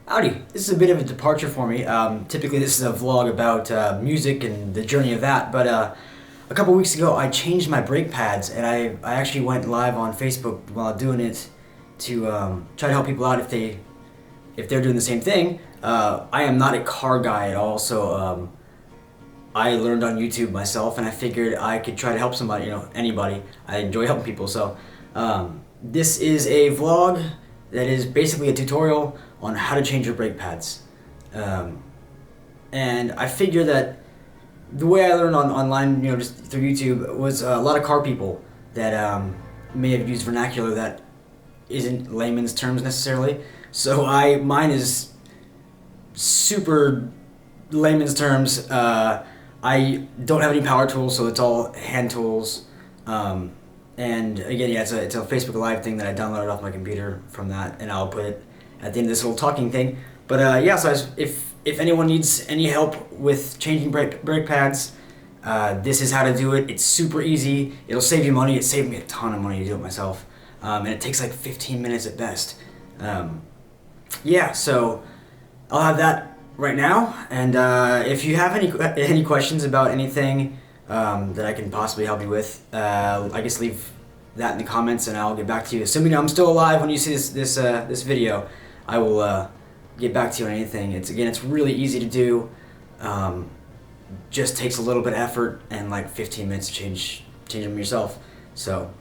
Howdy, this is a bit of a departure for me. Typically this is a vlog about music and the journey of that, but a couple weeks ago I changed my brake pads and I actually went live on Facebook while doing it to try to help people out if they're doing the same thing. I am not a car guy at all, so I learned on YouTube myself and I figured I could try to help somebody, anybody. I enjoy helping people, so this is a vlog that is basically a tutorial on how to change your brake pads. And I figure that the way I learned online, just through YouTube, was a lot of car people that may have used vernacular that isn't layman's terms necessarily. So mine is super layman's terms. I don't have any power tools, so it's all hand tools. And again, yeah, it's a Facebook Live thing that I downloaded off my computer from that, and I'll put it at the end of this little talking thing. But yeah, so if anyone needs any help with changing brake pads, this is how to do it. It's super easy. It'll save you money. It saved me a ton of money to do it myself, and it takes like 15 minutes at best. Yeah, so I'll have that right now, and if you have any questions about anything that I can possibly help you with, I guess leave that in the comments and I'll get back to you. Assuming I'm still alive when you see this video, I will get back to you on anything. It's really easy to do. Just takes a little bit of effort and like 15 minutes to change them yourself. So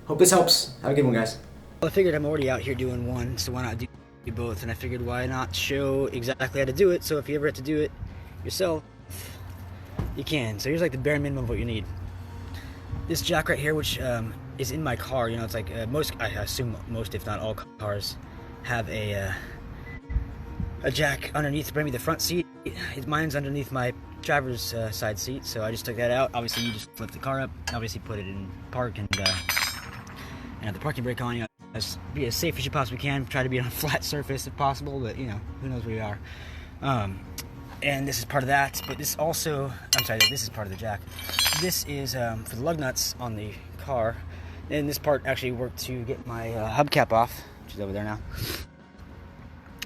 hope this helps. Have a good one, guys. Well, I figured I'm already out here doing one, so why not do both? And I figured why not show exactly how to do it, so if you ever have to do it yourself, you can. So here's like the bare minimum of what you need. This jack right here, which is in my car, it's like I assume most, if not all cars, have a jack underneath to bring me the front seat. Mine's underneath my driver's side seat, so I just took that out. Obviously, you just flip the car up, obviously put it in park, and have the parking brake on. Be as safe as you possibly can. Try to be on a flat surface if possible, but who knows where you are. And this is part of that, but this also, this is part of the jack. This is for the lug nuts on the car, and this part actually worked to get my hubcap off, which is over there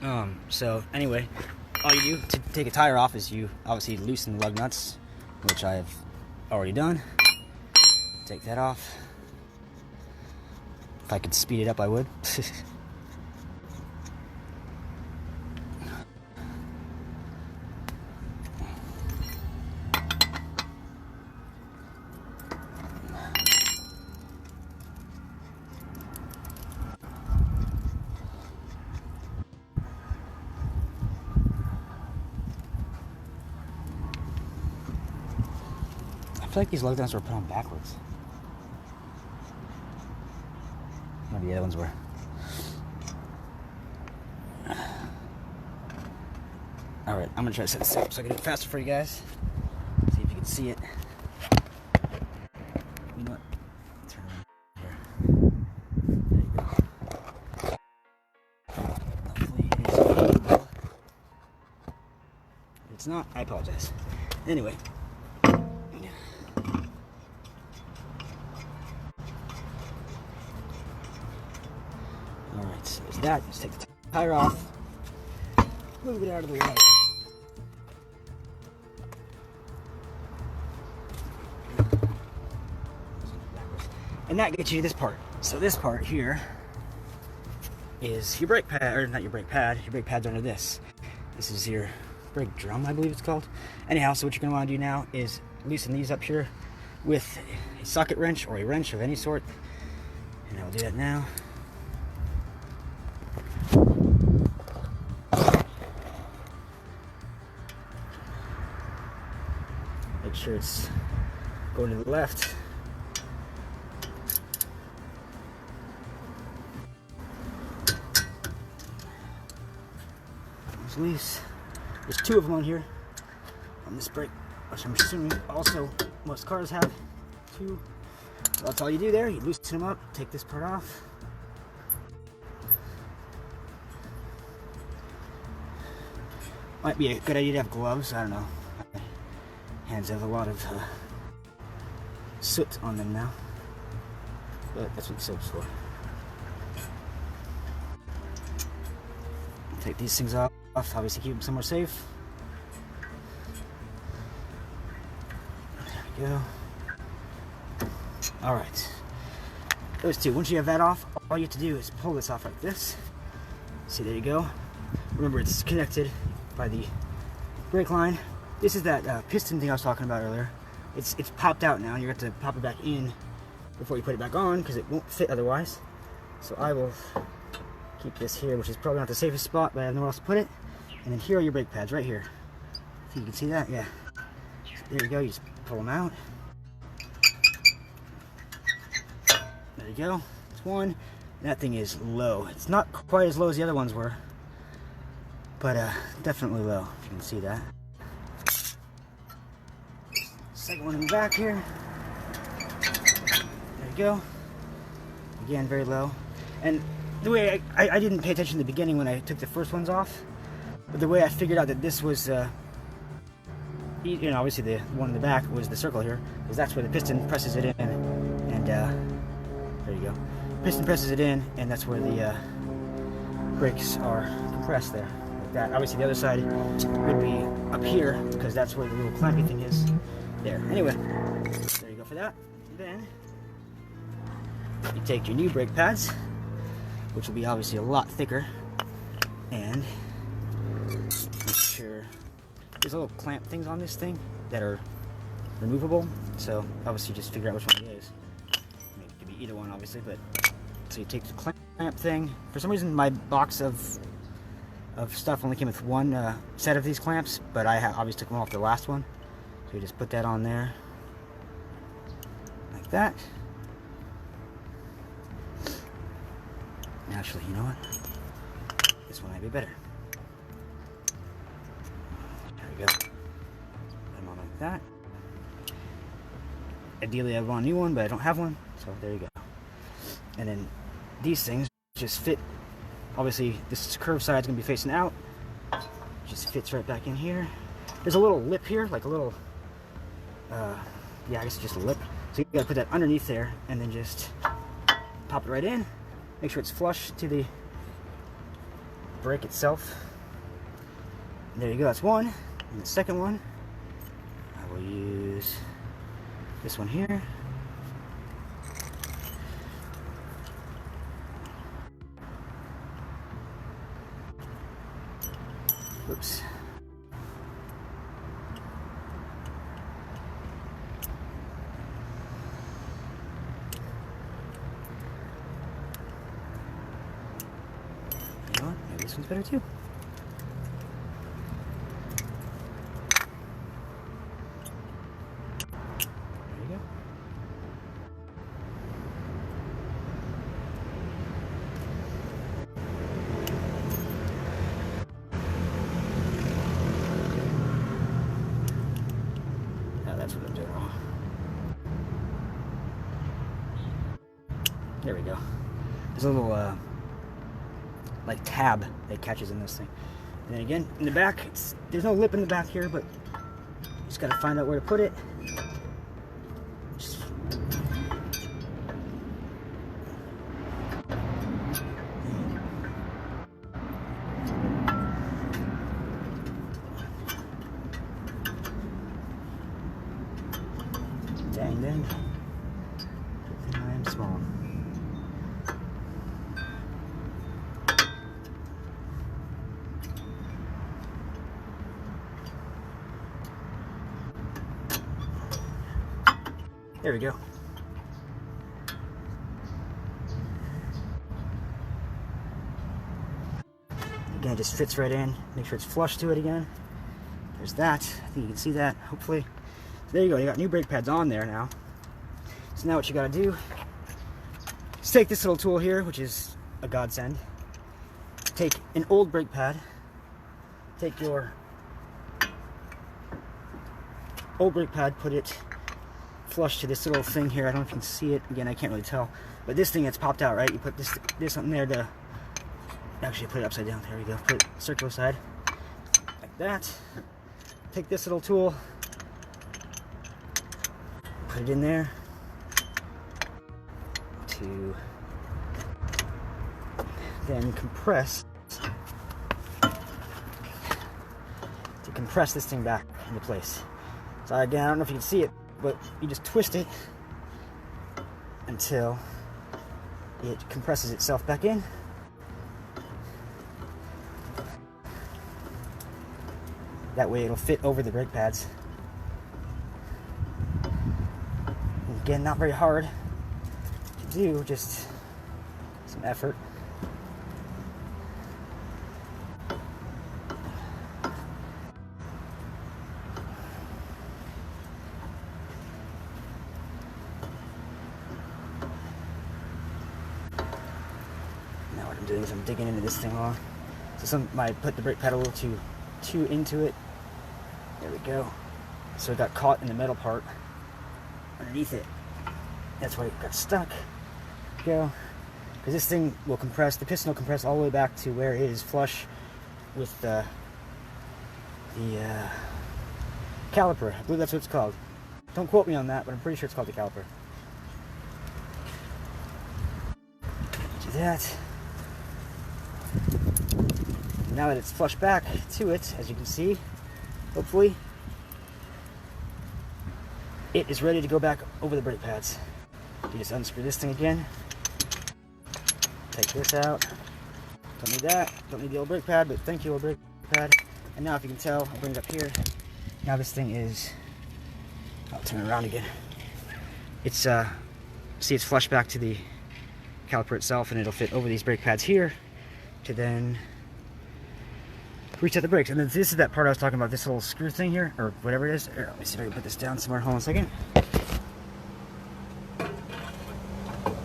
now. So anyway, all you do to take a tire off is you obviously loosen the lug nuts, which I have already done. Take that off. If I could speed it up, I would. I feel like these lug nuts were put on backwards. Maybe the other ones were. Alright, I'm gonna try to set this up so I can do it faster for you guys. See if you can see it. You know what? Turn around here. There you go. Hopefully it is available. If it's not, I apologize. Anyway. Alright, so there's that. Just take the tire off. Move it out of the way. And that gets you to this part. So this part here is your brake pad, or not your brake pad. Your brake pad's under this. This is your brake drum, I believe it's called. Anyhow, so what you're going to want to do now is loosen these up here with a socket wrench or a wrench of any sort. And I will do that now. Make sure it's going to the left. It's loose. There's two of them on here on this brake, which I'm assuming also most cars have two. So that's all you do there. You loosen them up, take this part off. Might be a good idea to have gloves. I don't know. My hands have a lot of soot on them now, but that's what the soap's for. Take these things off, obviously keep them somewhere safe. There we go. Alright. Those two. Once you have that off, all you have to do is pull this off like this. See, there you go. Remember, it's connected by the brake line. This is that piston thing I was talking about earlier. It's popped out now, and you have to pop it back in before you put it back on, because it won't fit otherwise. So I will keep this here, which is probably not the safest spot, but I have nowhere else to put it. And then here are your brake pads, right here. I think you can see that, yeah. So there you go, you just pull them out. There you go, that's one. And that thing is low. It's not quite as low as the other ones were, but definitely low, if you can see that. Second one in the back here. There you go. Again, very low. And the way I didn't pay attention in the beginning when I took the first ones off, but the way I figured out that this was, you know, obviously the one in the back was the circle here, because that's where the piston presses it in, and there you go. Piston presses it in, and that's where the brakes are compressed there, like that. Obviously the other side would be up here, because that's where the little clampy thing is there. Anyway, there you go for that. Then you take your new brake pads, which will be obviously a lot thicker, and make sure there's little clamp things on this thing that are removable, so obviously just figure out which one it is. Maybe it could be either one, obviously, but so you take the clamp thing. For some reason my box of stuff only came with one set of these clamps, but I obviously took them off the last one, so you just put that on there like that. Actually, you know what? This one might be better. There we go. Put them on like that. Ideally, I want a new one, but I don't have one, so there you go. And then these things just fit. Obviously, this curved side is going to be facing out. Just fits right back in here. There's a little lip here, like a little, yeah, I guess it's just a lip. So you got to put that underneath there, and then just pop it right in. Make sure it's flush to the brake itself. And there you go, that's one. And the second one, I will use this one here. Oops. Maybe this one's better too. There you go. Now that's what I'm doing wrong. There we go. There's a little like tab that catches in this thing. And then again, in the back, there's no lip in the back here, but you just gotta find out where to put it. Just dang. Good thing I am small. There we go. Again, it just fits right in. Make sure it's flush to it again. There's that. I think you can see that, hopefully. So there you go. You got new brake pads on there now. So now what you gotta do is take this little tool here, which is a godsend. Take an old brake pad. Take your old brake pad, put it flush to this little thing here. I don't know if you can see it. Again, I can't really tell. But this thing that's popped out, right? You put this on there to actually put it upside down. There we go. Put it circular side like that. Take this little tool, put it in there to then compress compress this thing back into place. So again, I don't know if you can see it, but you just twist it until it compresses itself back in. That way it'll fit over the brake pads. And again, not very hard to do, just some effort. Now what I'm doing is I'm digging into this thing long. So I put the brake pad a little too into it. There we go. So it got caught in the metal part underneath it. That's why it got stuck. Go. Because this thing will compress, the piston will compress all the way back to where it is flush with the caliper. I believe that's what it's called. Don't quote me on that, but I'm pretty sure it's called the caliper. Do that. Now that it's flushed back to it, as you can see, hopefully, it is ready to go back over the brake pads. You just unscrew this thing again. Take this out. Don't need that. Don't need the old brake pad, but thank you, old brake pad. And now if you can tell, I'll bring it up here. Now this thing is, I'll turn it around again. It's, see, it's flushed back to the caliper itself, and it'll fit over these brake pads here to then reset the brakes. And then this is that part I was talking about, this little screw thing here, or whatever it is. Here, let me see if I can put this down somewhere. Hold on a second. Alright.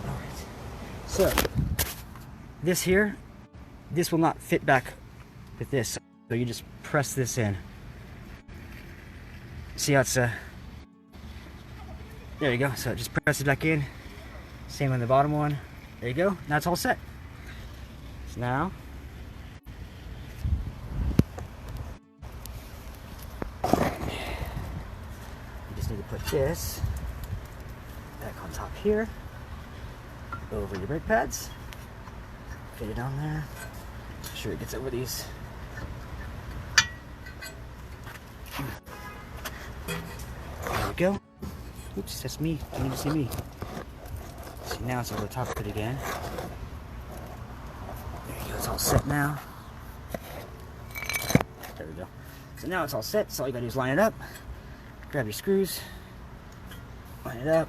So, this here, this will not fit back with this. So you just press this in. See how it's, there you go. So just press it back in. Same on the bottom one. There you go. Now it's all set. So now, need to put this back on top here, over your brake pads, fit it on there, make sure it gets over these. There we go. Oops, that's me. You need to see me. See, now it's over the top of it again. There you go, it's all set now. There we go. So now it's all set, so all you gotta do is line it up. Grab your screws, line it up.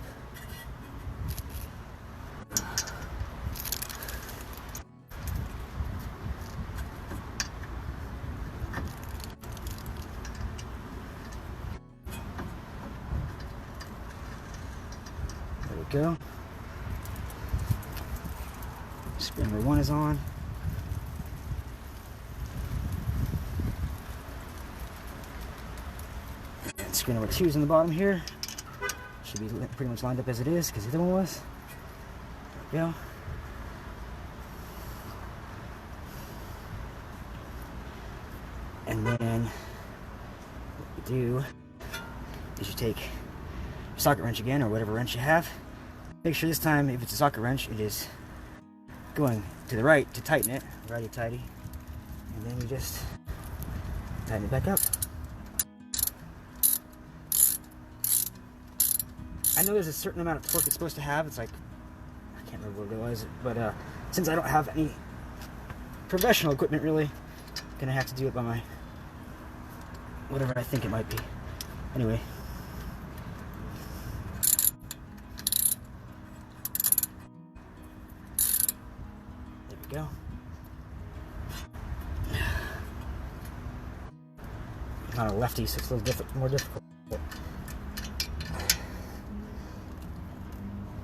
There we go. Spin number 1 is on. Screw number 2 is in the bottom here. Should be pretty much lined up as it is, because the other one was. There we go. And then what you do is you take your socket wrench again, or whatever wrench you have. Make sure this time, if it's a socket wrench, it is going to the right to tighten it, righty-tighty. And then you just tighten it back up. I know there's a certain amount of torque it's supposed to have. It's like, I can't remember what it was, but since I don't have any professional equipment really, I'm gonna have to do it by my, whatever I think it might be. Anyway. There we go. I'm not a lefty, so it's a little more difficult.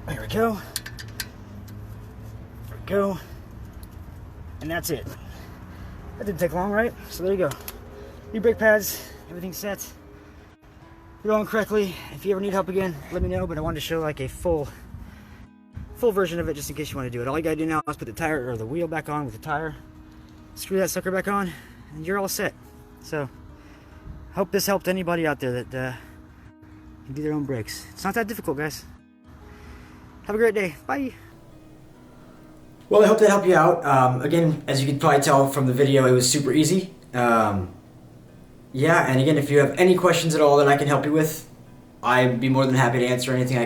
There we go. There we go. And that's it. That didn't take long, right? So there you go. New brake pads, everything's set. You're going correctly. If you ever need help again, let me know. But I wanted to show like a full version of it, just in case you want to do it. All you gotta do now is put the tire or the wheel back on with the tire. Screw that sucker back on, and you're all set. So, hope this helped anybody out there that can do their own brakes. It's not that difficult, guys. Have a great day. Bye. Well, I hope that helped you out. Again, as you could probably tell from the video, it was super easy. You yeah, and again, if you have any questions at all that I can help you with, I'd be more than happy to answer anything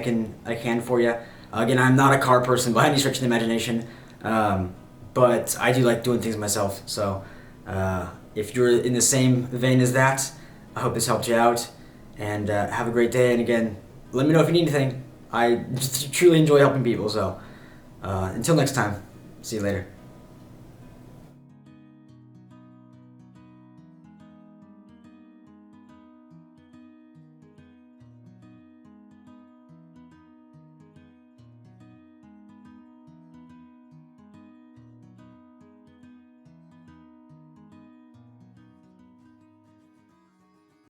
I can for you. Again, I'm not a car person by any stretch of the imagination, but I do like doing things myself. So if you're in the same vein as that, I hope this helped you out, and have a great day. And again, let me know if you need anything. I truly enjoy helping people. So until next time, see you later.